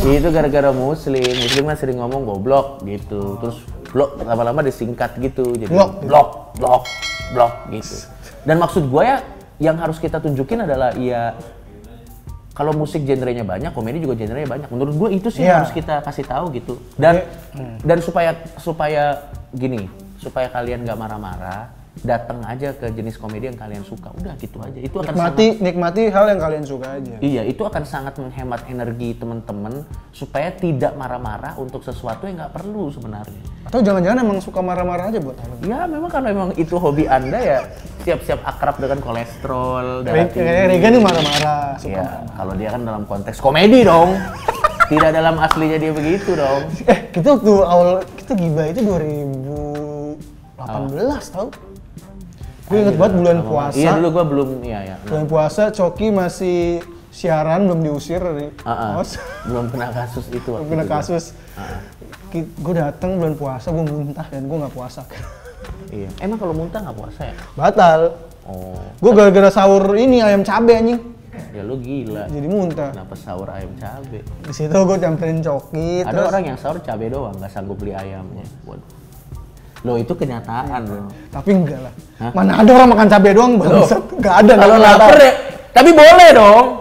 Itu gara-gara muslim kan sering ngomong goblok gitu. Terus blok lama-lama disingkat gitu. Jadi blok gitu. Dan maksud gue ya yang harus kita tunjukin adalah ya kalau musik genrenya banyak, komedi juga genrenya banyak. Menurut gue itu sih yang harus kita kasih tahu gitu. Dan supaya gini, supaya kalian nggak marah-marah, datang aja ke jenis komedi yang kalian suka. Udah gitu aja. Itu akan nikmati hal yang kalian suka aja. Iya, itu akan sangat menghemat energi teman-teman supaya tidak marah-marah untuk sesuatu yang nggak perlu sebenarnya. Atau jangan-jangan emang suka marah-marah aja buat apa? Ya memang kalau emang itu hobi Anda ya siap-siap akrab dengan kolesterol, darah tinggi. Rega nih marah-marah. Iya, kalau dia kan dalam konteks komedi dong. Tidak dalam aslinya dia begitu dong. Kita waktu awal kita gibah itu 2018 tau? Gue inget banget bulan puasa. Iya dulu gue belum, iya. Bulan puasa Coki masih siaran, belum diusir dari pos. Belum kena kasus itu. Belum kena kasus. Gue datang bulan puasa, gue muntah dan gue nggak puasa. Iya. Emang kalau muntah nggak puasa ya? Batal. Oh. Gue gara-gara sahur ini ayam cabe anjing. Ya lu gila. Jadi muntah. Kenapa sahur ayam cabe? Di situ gue nyamperin Coki. Ada orang yang sahur cabe doang, nggak sanggup beli ayamnya. Waduh. Loh itu kenyataan loh. Tapi enggak lah. Hah? Mana ada orang makan cabai doang bangsat? Enggak ada. Kalau lapar ya. Tapi boleh dong.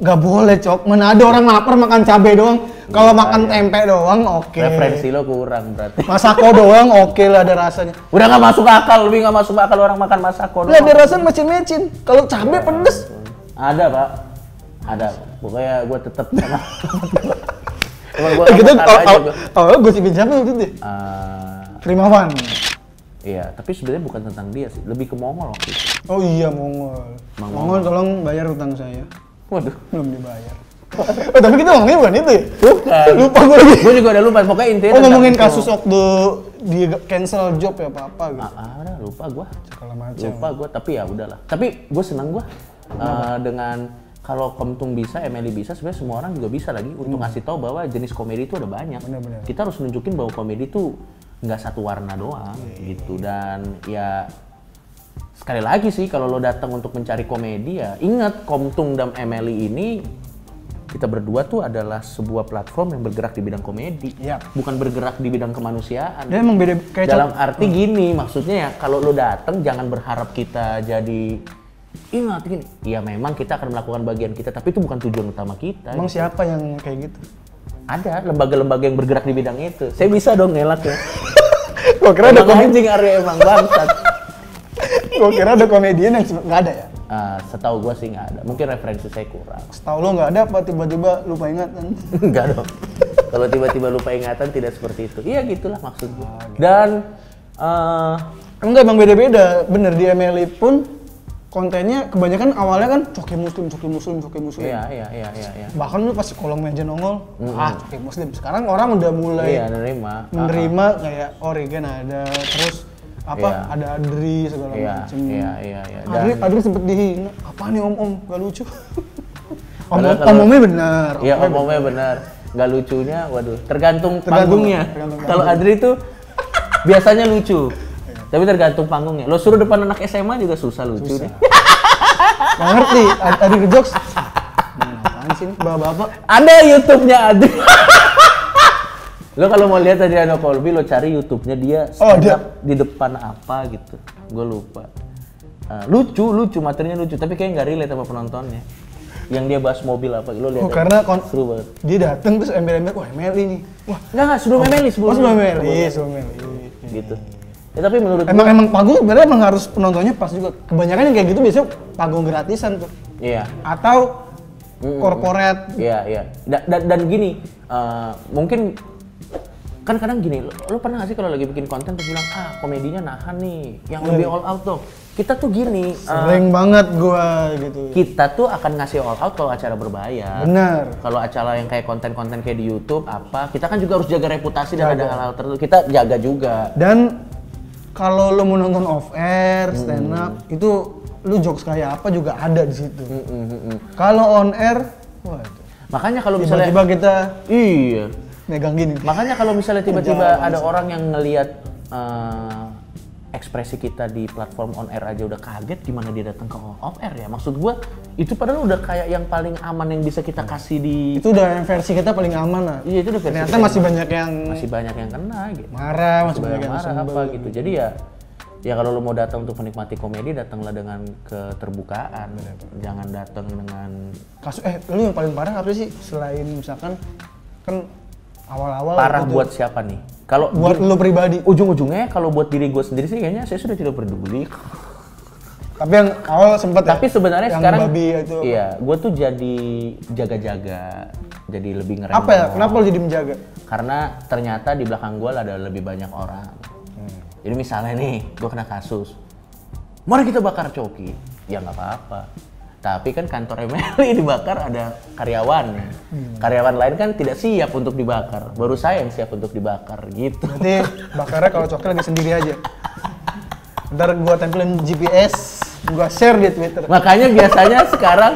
Enggak boleh, Cok. Mana ada orang lapar makan cabai doang. Kalau makan tempe doang oke. Referensi lo kurang berarti. Masako doang oke lah ada rasanya. Udah nggak masuk akal, lebih nggak masuk akal orang makan masako doang. Lah ada rasanya macin-macin. Kalau cabai pedes. Ada, Pak. Ada. Pokoknya gue tetap sama. Gitu awalnya gosipin siapa waktu itu? Primawan. Iya, tapi sebenarnya bukan tentang dia sih, lebih ke Mongol waktu itu. Oh iya, Mongol. Mongol tolong bayar utang saya. Waduh, belum dibayar. Oh, tapi kita ngomongin bukan itu ya? Bukan. Lupa gue lagi. Gue juga udah lupa, pokoknya intinya ngomongin kasus waktu di cancel job ya apa-apa gitu. Udah lupa gue. Segala macam. Lupa gue, tapi ya udahlah. Tapi gue senang gue dengan kalau Komtung bisa, Emily bisa, sebenarnya semua orang juga bisa lagi untuk ngasih tahu bahwa jenis komedi itu ada banyak. Bener. Kita harus nunjukin bahwa komedi itu nggak satu warna doang gitu. Dan ya sekali lagi sih kalau lo datang untuk mencari komedi ya ingat Komtung dan Emily ini kita berdua tuh adalah sebuah platform yang bergerak di bidang komedi, bukan bergerak di bidang kemanusiaan. Ya emang beda kayak dalam arti gini, maksudnya ya kalau lo datang jangan berharap kita jadi ingat gini, ya memang kita akan melakukan bagian kita, tapi itu bukan tujuan utama kita. Emang gitu. Siapa yang kayak gitu? Ada lembaga-lembaga yang bergerak di bidang itu. Saya bisa dong ngelak ya. Gua kira ada anjing Arya emang bangsat. Gua kira ada komedian yang nggak ada ya? Setahu gua sih nggak ada. Mungkin referensi saya kurang. Setahu lo nggak ada apa tiba-tiba lupa ingatan? Enggak dong. Kalau tiba-tiba lupa ingatan tidak seperti itu. Iya gitulah maksud gua. Dan enggak emang beda-beda. Bener di Emily pun kontennya kebanyakan awalnya kan coki muslim. Iya. Bahkan lu pas kolom meja nongol, coki muslim. Sekarang orang udah mulai menerima kayak Regen ada, terus ada Adri segala macam. Iya. Adri sempet dihina, apa nih om gak lucu. Omongnya benar. Iya omongnya benar. Gak lucunya, waduh. Tergantung panggungnya. Kalau Adri tuh biasanya lucu. Tapi tergantung panggungnya. Lo suruh depan anak SMA juga susah lucu deh. Gak ngerti, Adri ke jokes. Apaan sih nih, bapak-bapak? Ada YouTube-nya Adri. Lo kalau mau lihat Adriano Colby, lo cari YouTube-nya dia stand up di depan apa gitu. Gue lupa. Lucu, materinya lucu. Tapi kayaknya nggak relate sama penontonnya. Yang dia bahas mobil apa, lo lihat. Karena seru banget. Dia dateng terus embel-embel, wah Emily nih. Wah, enggak, sebelum Emily. Sebelum Emily. Gitu. Ya tapi menurut emang panggung sebenarnya emang harus penontonnya pas juga. Kebanyakan yang kayak gitu biasanya panggung gratisan tuh. Iya. Atau corporate. Iya. Dan gini, mungkin kan kadang gini, lo pernah gak sih kalau lagi bikin konten terus bilang komedinya nahan nih, yang lebih all out dong. Kita tuh gini. Sering banget gua gitu. Kita tuh akan ngasih all out kalau acara berbayar. Benar. Kalau acara yang kayak konten-konten kayak di YouTube kita kan juga harus jaga reputasi dan ada hal-hal tertentu. Kita jaga juga. Dan kalau lo mau nonton off air, stand up, itu lu jokes kayak apa juga ada di situ. Kalau on air, wah itu. Makanya kalau misalnya tiba-tiba kita megang gini. Makanya kalau misalnya tiba-tiba ada orang yang ngelihat ekspresi kita di platform on air aja udah kaget, gimana dia datang ke off air ya? Maksud gua itu padahal udah kayak yang paling aman yang bisa kita kasih di. Itu udah versi kita paling aman lah. Iya itu udah versi. Ternyata masih banyak yang kena gitu. Marah, masih banyak yang marah apa gitu. Jadi ya kalau lu mau datang untuk menikmati komedi, datanglah dengan keterbukaan. Jangan datang dengan lu yang paling parah apa sih selain misalkan kan awal-awal parah buat siapa nih? Kalau buat lu pribadi, ujung-ujungnya kalau buat diri gue sendiri sih kayaknya saya sudah tidak peduli. Tapi yang awal sempat. Tapi sebenarnya sekarang itu. Iya, gue tuh jadi jaga-jaga, jadi lebih ngerem. Apa ya? Kenapa lu jadi menjaga? Karena ternyata di belakang gue ada lebih banyak orang. Jadi misalnya nih, gue kena kasus, mari kita bakar Coki, ya nggak apa-apa. Tapi kan kantor MLI dibakar ada karyawannya. Karyawan lain kan tidak siap untuk dibakar. Baru saya yang siap untuk dibakar gitu. Berarti bakarnya kalau Coki lagi sendiri aja. Ntar gua tempelin GPS, gua share di Twitter. Makanya biasanya sekarang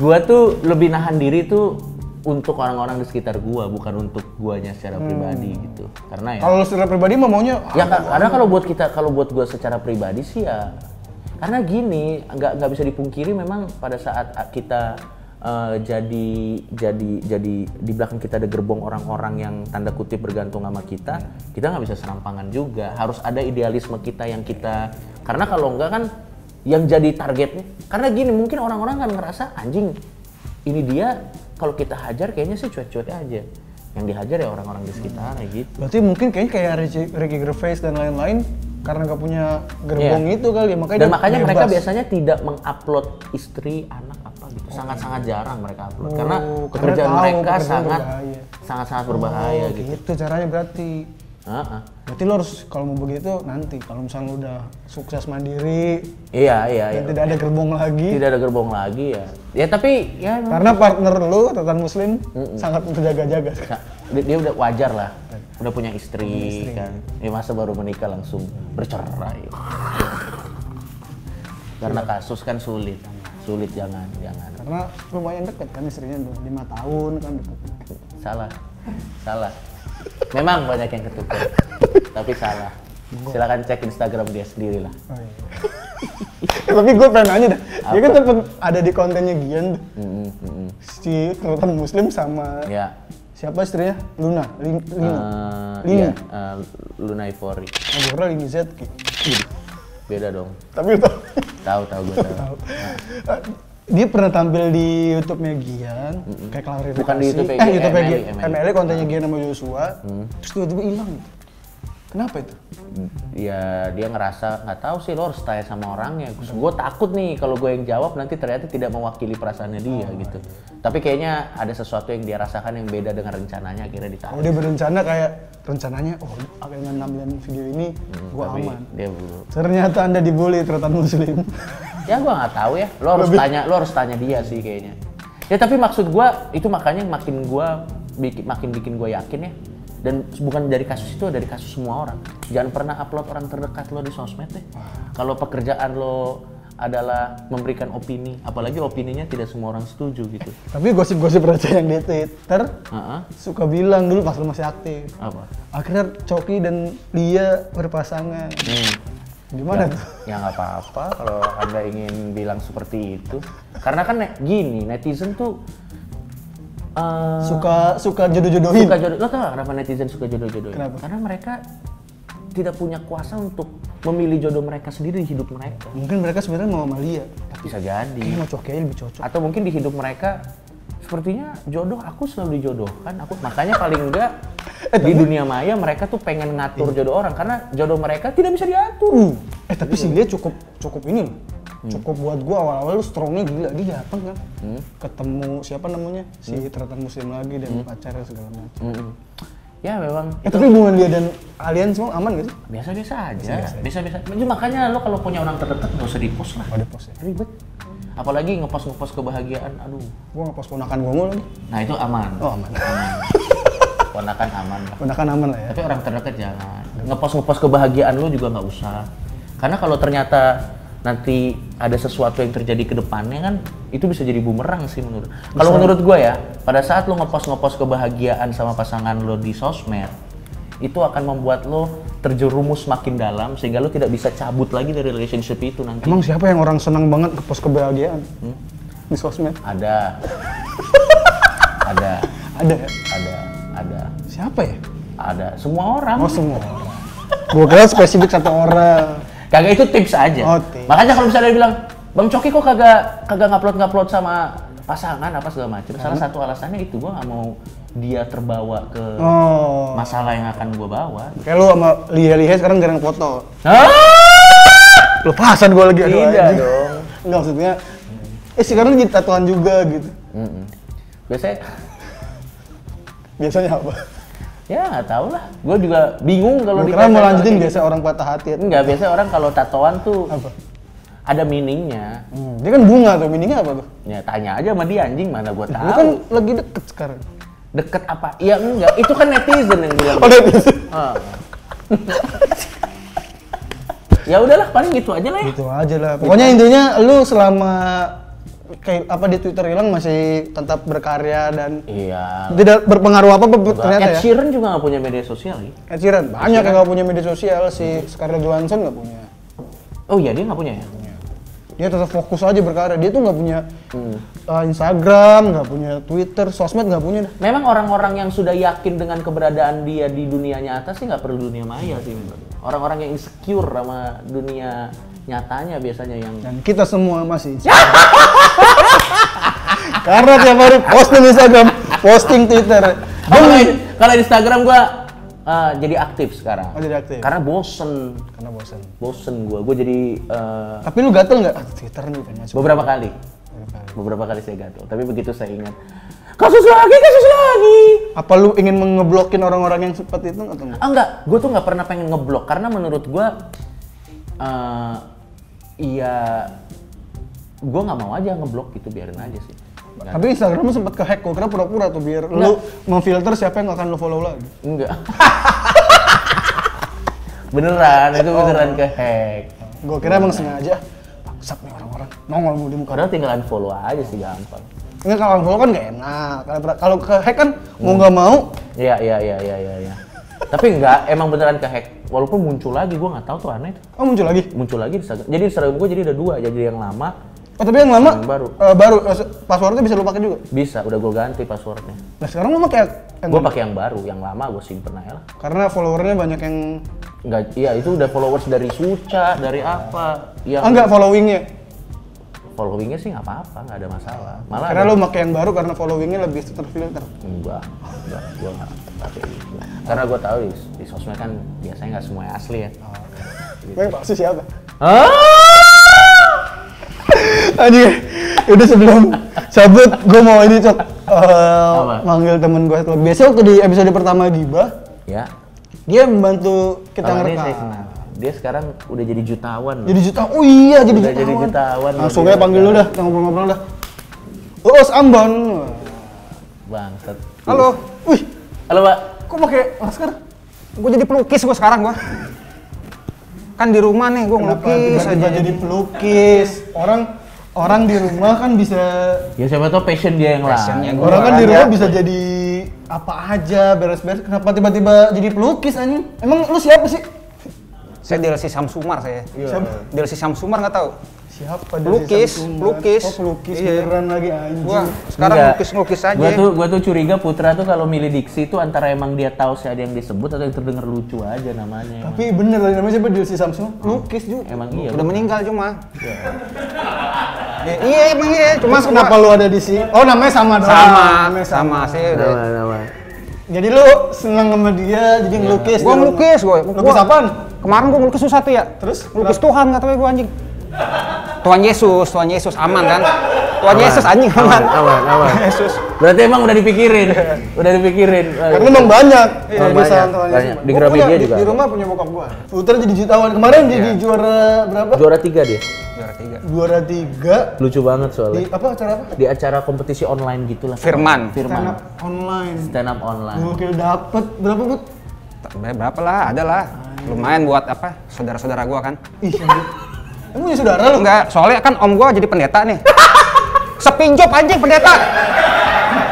gua tuh lebih nahan diri tuh untuk orang-orang di sekitar gua, bukan untuk guanya secara pribadi gitu. Karena ya kalau secara pribadi maunya ya karena kalau buat gua secara pribadi sih ya karena gini, nggak bisa dipungkiri memang pada saat kita jadi di belakang kita ada gerbong orang-orang yang tanda kutip bergantung sama kita nggak bisa serampangan juga. Harus ada idealisme kita yang kita, karena kalau enggak kan yang jadi targetnya, karena gini mungkin orang-orang kan ngerasa anjing ini dia kalau kita hajar kayaknya sih cuek-cuek aja. Yang dihajar ya orang-orang di sekitar gitu. Berarti mungkin kayaknya kayak Ricky Gervais dan lain-lain karena nggak punya gerbong itu kali ya, makanya mereka biasanya tidak mengupload istri, anak apa gitu. Sangat-sangat jarang mereka upload karena pekerjaan mereka sangat berbahaya gitu. Itu caranya berarti. Berarti lo harus kalau mau begitu nanti kalau misalnya lo udah sukses mandiri. Iya. Tidak ada gerbong lagi. Tidak ada gerbong lagi ya. Ya tapi ya karena partner lo Retan Muslim sangat berjaga-jaga. Dia udah wajar lah. Udah punya istri kan. Ya masa baru menikah langsung bercerai. Karena kasus kan sulit. Jangan. Karena lumayan deket kan istrinya 5 tahun kan deket. Salah. Memang banyak yang ketukar, tapi salah. Silakan cek Instagram dia sendiri lah. Oh, iya. Tapi gue pengen nanya dah, dia kan sempet ada di kontennya Gian tuh. Si Retan Muslim sama siapa istrinya? Luna. Luna Ivory. Gue Lini Z. Beda dong. Tapi lu tahu gue tahu. Dia pernah tampil di YouTube-nya Gian, kayak klarifikasi. Bukan di YouTube-nya MLI kontennya Gian sama Joshua, terus tiba-tiba hilang gitu. Kenapa itu? Ya dia ngerasa, nggak tahu sih, lo harus tanya sama orangnya. Gue takut nih kalau gue yang jawab nanti ternyata tidak mewakili perasaannya dia gitu. Tapi kayaknya ada sesuatu yang dia rasakan yang beda dengan rencananya, akhirnya ditahan. Dia berencana kayak rencananya, dengan nampilan video ini gue aman. Dia belum. Ternyata Anda dibully Retan Muslim. Ya gue nggak tahu ya. Lo harus tanya dia sih kayaknya. Ya tapi maksud gue itu makanya makin bikin gue yakin ya. Dan bukan dari kasus itu, dari kasus semua orang. Jangan pernah upload orang terdekat lo di sosmed deh. Kalau pekerjaan lo adalah memberikan opini, apalagi opininya tidak semua orang setuju gitu. Tapi gosip-gosip raja yang di Twitter suka bilang dulu pas lo masih aktif. Apa? Akhirnya Coki dan Lia berpasangan. Gimana tuh? Ya nggak apa-apa kalau Anda ingin bilang seperti itu. Karena kan gini, netizen tuh suka jodoh-jodohin. Lo tau kenapa netizen suka jodoh-jodohin? Kenapa? Karena mereka tidak punya kuasa untuk memilih jodoh mereka sendiri di hidup mereka. Mungkin mereka sebenarnya mau sama Lia. Bisa jadi. Kayaknya mau Coki aja lebih cocok. Atau mungkin di hidup mereka sepertinya jodoh aku selalu dijodohkan. Makanya paling enggak di dunia maya mereka tuh pengen ngatur jodoh orang karena jodoh mereka tidak bisa diatur. Tapi si Lia cukup ini loh. Cukup buat gua awal-awal lu strongnya gila, dia datang kan ketemu siapa namanya si Retan Muslim lagi dan pacarnya segala macam. Ya memang. Tapi hubungan dia dan kalian semua aman gak sih? Biasa-biasa aja. Biasa-biasa. Makanya lo kalau punya orang terdekat nggak usah di-post lah. Nggak di-post ya? Ribet. Apalagi ngepost kebahagiaan, aduh. Gua ngepost ponakan gua mulu lagi. Nah itu aman. Oh aman. Ponakan aman lah. Ponakan aman lah ya. Tapi orang terdekat jangan. Ngepost kebahagiaan lo juga nggak usah. Karena kalau ternyata nanti ada sesuatu yang terjadi ke depannya kan itu bisa jadi bumerang sih menurut. Kalau menurut gue ya, pada saat lo ngepost kebahagiaan sama pasangan lo di sosmed, itu akan membuat lo terjerumus makin dalam sehingga lu tidak bisa cabut lagi dari relationship itu nanti. Emang siapa yang orang senang banget ke post kebahagiaan di sosmed? Ada. Ada. Ada ya? Ada. Siapa ya? Ada. Semua orang. Oh semua orang. Gue kira spesifik satu orang. Kagak, itu tips aja. Oh, tips. Makanya kalau misalnya dia bilang, Bang Coki kok kagak ngupload sama pasangan apa segala macam. Salah satu alasannya itu gua nggak mau dia terbawa ke masalah yang akan gua bawa. Kayak lu sama Lihe sekarang jarang foto. Lepasan gua lagi. Tidak dong. Enggak, maksudnya sekarang jadi tatuan juga gitu. Biasanya apa? Ya nggak tahu lah. Gue juga bingung kalau dikira mau lanjutin biasa orang patah hati. Enggak, biasa orang kalau tatoan tuh apa? Ada meaningnya. Dia kan bunga tuh, meaningnya apa tuh? Ya tanya aja sama dia, anjing, mana gua tahu. Lu kan lagi deket sekarang. Deket apa? Ya enggak, itu kan netizen yang bilang. Oh, netizen. Ya udahlah, paling gitu aja lah ya. Gitu aja lah. Pokoknya intinya lu selama kayak apa di Twitter hilang masih tetap berkarya dan tidak berpengaruh apa ternyata ya. Ed Sheeran juga nggak punya media sosial ya? Ed Sheeran banyak yang nggak punya media sosial, si Scarlett Johansson nggak punya. Oh iya, dia nggak punya ya? Dia tetap fokus aja berkarya, dia tuh nggak punya Instagram, nggak punya Twitter, sosmed nggak punya. Memang orang-orang yang sudah yakin dengan keberadaan dia di dunia nyata sih nggak perlu dunia maya sih. Orang-orang yang insecure sama dunia nyatanya biasanya yang... Dan kita semua masih karena tiap hari posting Instagram, posting Twitter. Kalau Instagram gua jadi aktif sekarang. Oh, jadi aktif. Karena bosen. Bosen gua jadi. Tapi lu gatel nggak? Twitter nih kan masuk. Beberapa kali saya gatel. Tapi begitu saya ingat, kasus lagi. Apa lu ingin ngeblokin orang-orang yang seperti itu atau enggak? Enggak, gua tuh nggak pernah pengen ngeblok karena menurut gua, gua nggak mau aja ngeblok gitu, biarin aja sih. Tapi Instagram lu sempet ke-hack, gua kira pura-pura tuh biar lu memfilter siapa yang akan lu follow lagi. Enggak. Beneran, itu beneran ke-hack. Gua kira emang sengaja. Bangsat nih orang-orang, nongol mulu di muka. Padahal tinggal unfollow aja sih, gampang. Enggak, kalau unfollow kan nggak enak. Kalau ke-hack kan mau nggak mau. Iya. Tapi enggak, emang beneran ke-hack. Walaupun muncul lagi, gua nggak tahu tuh, aneh tuh. Oh, muncul lagi? Muncul lagi di Instagram. Jadi Instagram gua jadi ada dua, jadi yang lama. Oh, tapi yang lama? Yang baru. Passwordnya bisa lu pakai juga? Bisa, udah gua ganti passwordnya. Nah sekarang lu pakai yang gua pakai yang baru, yang lama gua simpen aja lah. Karena followernya banyak yang... Enggak, iya itu udah followers dari Suca, dari apa. Yang... enggak, followingnya? Followingnya sih nggak apa-apa, nggak ada masalah. Malah karena lu pakai yang baru karena followingnya lebih terfilter? Enggak, gua nggak pakai itu. Karena gua tahu di sosmed kan biasanya nggak semuanya asli ya. Gue yang palsu siapa? Anjir, udah sebelum cabut, gue mau ini Cok, manggil temen gue. Biasa waktu di episode pertama Gibah, ya, dia membantu kita ngerekam. Dia sekarang udah jadi jutawan. Jadi jutawan? Oh iya, jadi udah jutawan. Jadi jutawan. Langsung aja panggil lu dah, kita ngobrol-ngobrol dah. Uus Ambon. Bangsat. Halo. Wih. Halo, Pak. Kok pakai masker? Gue jadi pelukis gue sekarang gua. Kan di rumah nih gue ngelukis aja. Jadi pelukis. Orang di rumah kan bisa... Ya siapa tau passion dia yang lain. Orang kan di rumah bisa jadi apa aja, beres-beres. Kenapa tiba-tiba jadi pelukis anjing? Emang lu siapa sih? Saya DLC Samsumar saya. Siapa? DLC Samsumar nggak tahu. Siapa? Pelukis. Oh, pelukis beneran lagi anjing. Gua sekarang ngelukis aja. Gua tuh curiga Putra tuh kalau milih diksi itu antara emang dia tahu sih ada yang disebut atau yang terdengar lucu aja namanya. Tapi bener lagi namanya siapa? DLC Samsung. Pelukis juga. Emang iya. Udah meninggal cuma. Iya emang iya. Cuma kenapa lu ada di sini? Oh namanya sama doang. Sama sih. Nama. Jadi lu seneng sama dia, jadi ngelukis. Gua ngelukis, Lukis apaan? Kemarin gua ngelukis sesuatu ya. Terus? Ngelukis Tuhan nggak tahu ya gua anjing. Tuhan Yesus aman kan? Tuhan Yesus anjing aman. Yesus. Berarti emang udah dipikirin. Karena emang banyak. Banyak. Di Gramedia juga. Di rumah punya bokap gua. Putra jadi jutawan. Kemarin jadi juara berapa? Juara 3 dia. Juara 3. Lucu banget soalnya. Di apa acara apa? Di acara kompetisi online gitulah. Firman. Stand up online. Gokil dapet berapa, Bud? Berapa lah, ada lah. Lumayan buat apa? Saudara-saudara gua kan. Ih, emang punya saudara lu? Enggak, soalnya kan om gua jadi pendeta nih. Sepinjop anjing pendeta.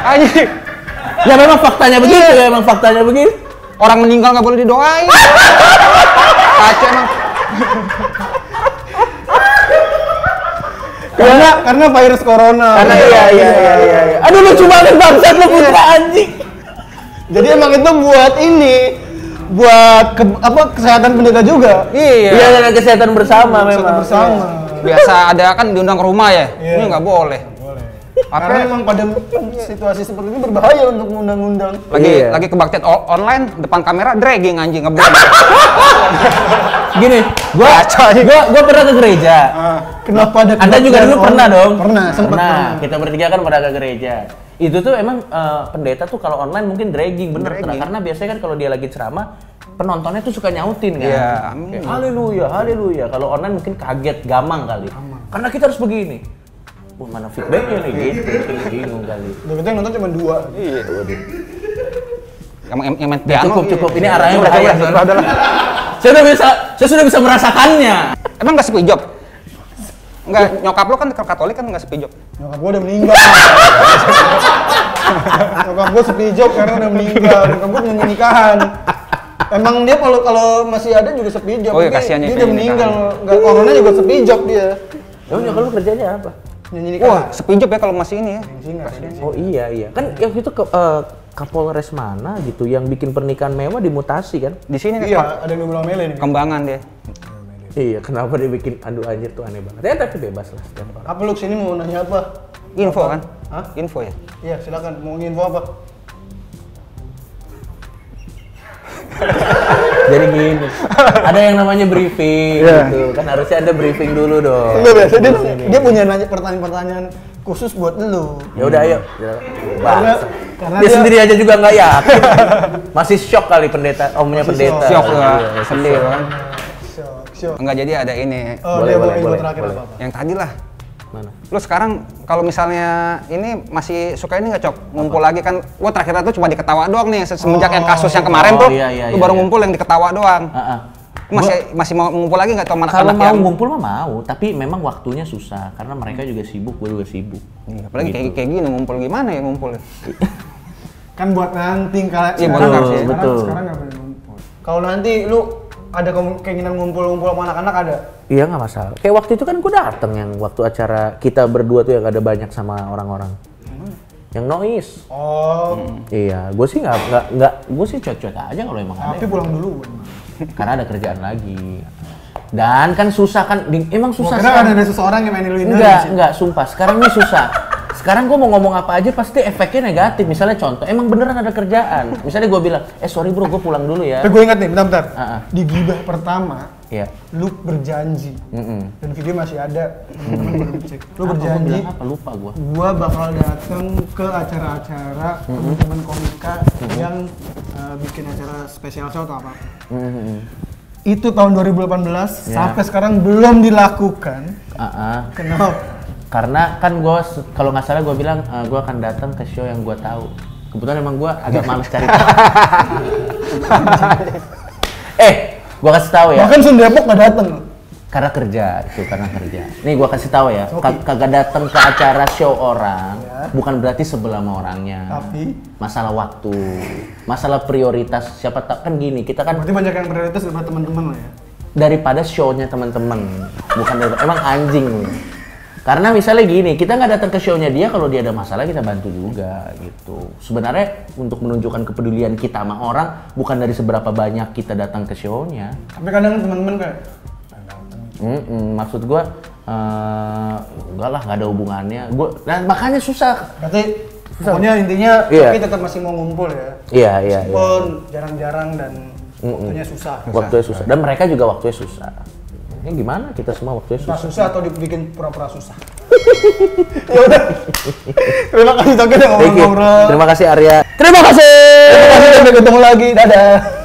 Anjing. Ya memang faktanya begitu, Orang meninggal nggak boleh didoain. Kacau emang. Karena virus corona. Karena iya. Aduh lucu banget bangsat lu Putra anjing. Jadi emang itu buat ini, buat kesehatan pendeta juga. Iya, dengan kesehatan bersama memang. Bersama. Biasa ada kan diundang ke rumah ya. Iya. Ini nggak boleh. Karena memang pada situasi seperti ini berbahaya untuk undang-undang. Lagi kebaktian online depan kamera dragging anjing ngeblok. Gini, gua pernah ke gereja. Kenapa ada? Anda juga dulu pernah dong? Pernah, sempat pernah. Kita bertiga kan pernah ke gereja. Itu tuh emang pendeta tuh kalau online mungkin dragging bener. Karena biasanya kan kalau dia lagi ceramah penontonnya tuh suka nyautin kan. Iya, amin. Haleluya. Kalau online mungkin kaget, gamang kali. Karena kita harus begini. Wah, mana feedbacknya nih gitu, mungkin bingung kali. Udah kita yang nonton cuma 2. Iya. Yang main piano. Cukup. Ini arahnya bahaya. Udah. Saya sudah bisa merasakannya. Emang nggak sepi job? Enggak, nyokap lo kan Katolik kan nggak sepi job. Nyokap gua udah meninggal. Nyokap gua sepi job karena udah meninggal. Nyokap gua punya nikahan. Emang dia kalau masih ada juga sepi job. Oh iya, kasihannya dia udah meninggal. Nggak corona juga sepi job dia. Nyokap lu kerjanya apa? Nyanyi nikahan. Wah, sepi job ya kalau masih ini ya. Oh iya. Kan yang itu Kapolres mana gitu yang bikin pernikahan mewah dimutasi kan? Di sini Iya, ada yang bilang mele nih. Kembangan dia. Iya, kenapa dia bikin aduh anjir tuh aneh banget. Ya tapi bebas lah setiap orang. Apa lu kesini mau nanya apa? Info kan? Hah? Info ya? Iya, silakan. Mau info apa? Jadi gini, ada yang namanya briefing gitu. Kan harusnya ada briefing dulu dong. Enggak biasa dia punya nanya pertanyaan-pertanyaan khusus buat lu. Ya udah ayo. Karena Dia sendiri aja juga nggak yakin. Masih shock kali pendeta, omnya Masih pendeta. Syok Iya, lah, masih sedih shock. kan? Syok. Enggak, jadi ada ini. Oh, Boleh, dia boleh, info boleh, terakhir boleh. apa? Yang tadi lah. Mana? Lu sekarang kalau misalnya ini masih suka ini nggak, Cok? Ngumpul lagi kan? Gua terakhir tuh cuma di Ketawa doang nih, semenjak yang kasus yang kemarin tuh. Iya, Lu baru ngumpul yang di Ketawa doang. Masih mau ngumpul lagi nggak sama Kalau anak-anak mau yang ngumpul mah mau, tapi memang waktunya susah karena mereka juga sibuk, gue juga sibuk. Iya, apalagi Gitu. kayak gini ngumpul gimana ya ngumpul? Kan buat nanti kalau Iya, buat nanti, betul. Sekarang nggak boleh ngumpul. Kalau nanti lu ada keinginan ngumpul-ngumpul sama anak-anak ada? Iya nggak masalah. Kayak waktu itu kan gue dateng yang waktu acara kita berdua tuh yang ada banyak sama orang-orang. Yang noise. Oh. Iya, gue sih nggak, gue sih cuek-cuek aja kalau emang ada. Tapi pulang dulu. Karena ada kerjaan lagi. Dan kan susah kan, emang susah. Karena ada seseorang yang mainin lu ini. Enggak, sumpah. Sekarang ini susah. Sekarang gue mau ngomong apa aja pasti efeknya negatif. Misalnya contoh, emang beneran ada kerjaan. Misalnya gue bilang, sorry bro, gue pulang dulu ya. Tapi gue ingat nih, bentar. Di gibah pertama, Iya. lu berjanji. Dan video masih ada. Teman-teman boleh cek. Lu berjanji. Apa lupa gue. Gua bakal datang ke acara-acara teman-teman komika yang bikin acara spesial show atau apa. Itu tahun 2018 sampai sekarang belum dilakukan. Kenapa? Karena kan gue, kalau nggak salah gue bilang gue akan datang ke show yang gue tahu. Kebetulan emang gue agak males cari tahu. Gue kasih tahu ya. Bahkan Sun Depok nggak datang. Karena kerja, itu karena kerja. Nih gue kasih tahu ya, kagak datang ke acara show orang, bukan berarti sebelah sama orangnya. Tapi masalah waktu, masalah prioritas. Siapa tak kan gini, kita kan berarti banyak yang prioritas daripada teman-teman lo ya. daripada show-nya teman-teman, bukan emang anjing. Karena misalnya gini, kita nggak datang ke show-nya dia, kalau dia ada masalah kita bantu juga gitu. Sebenarnya untuk menunjukkan kepedulian kita sama orang, bukan dari seberapa banyak kita datang ke show-nya. Tapi kadang teman-teman kayak maksud gua enggak lah, nggak ada hubungannya. Nah, makanya susah. berarti pokoknya intinya tapi tetap masih mau ngumpul ya. Iya. Meskipun jarang-jarang dan waktunya susah. Waktunya susah. Dan mereka juga waktunya susah. Ini gimana kita semua waktunya susah? Susah atau dibikin pura-pura susah. Ya udah. Terima kasih Token yang ngobrol-ngobrol. Terima kasih Arya. Terima kasih. Sampai ketemu lagi. Dadah.